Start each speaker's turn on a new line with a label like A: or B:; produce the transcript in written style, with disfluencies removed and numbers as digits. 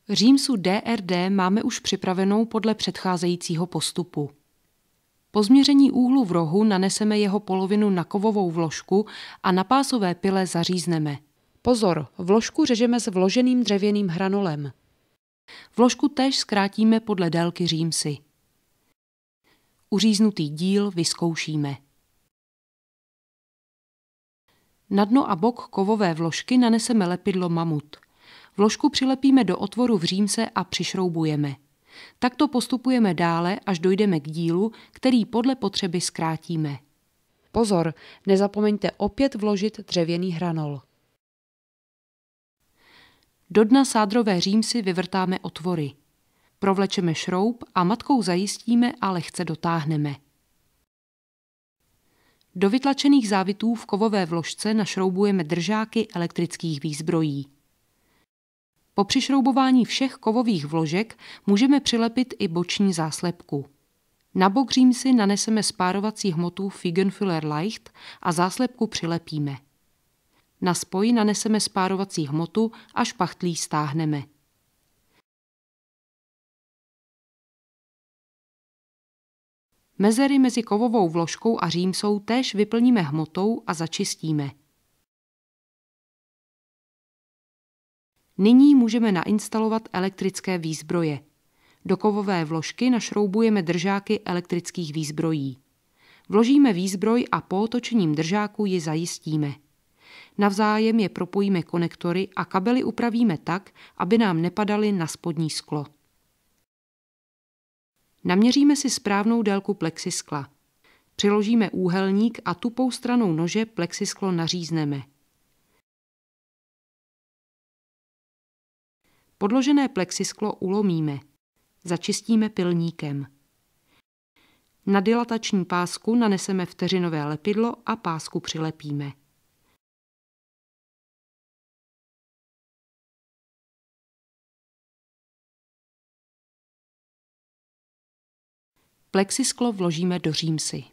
A: Římsu DRD máme už připravenou podle předcházejícího postupu. Po změření úhlu v rohu naneseme jeho polovinu na kovovou vložku a na pásové pile zařízneme. Pozor, vložku řežeme s vloženým dřevěným hranolem. Vložku též zkrátíme podle délky římsy. Uříznutý díl vyzkoušíme. Na dno a bok kovové vložky naneseme lepidlo Mamut. Vložku přilepíme do otvoru v římse a přišroubujeme. Takto postupujeme dále, až dojdeme k dílu, který podle potřeby zkrátíme. Pozor, nezapomeňte opět vložit dřevěný hranol. Do dna sádrové římsy vyvrtáme otvory. Provlečeme šroub a matkou zajistíme a lehce dotáhneme. Do vytlačených závitů v kovové vložce našroubujeme držáky elektrických výzbrojí. Po přišroubování všech kovových vložek můžeme přilepit i boční záslepku. Na bok římsy naneseme spárovací hmotu Feigenfüller Leicht a záslepku přilepíme. Na spoj naneseme spárovací hmotu a špachtlí stáhneme. Mezery mezi kovovou vložkou a římsou též vyplníme hmotou a začistíme. Nyní můžeme nainstalovat elektrické výzbroje. Do kovové vložky našroubujeme držáky elektrických výzbrojí. Vložíme výzbroj a po otočením držáku ji zajistíme. Navzájem je propojíme konektory a kabely upravíme tak, aby nám nepadaly na spodní sklo. Naměříme si správnou délku plexiskla. Přiložíme úhelník a tupou stranou nože plexisklo nařízneme. Podložené plexisklo ulomíme. Začistíme pilníkem. Na dilatační pásku naneseme vteřinové lepidlo a pásku přilepíme. Plexisklo vložíme do římsy.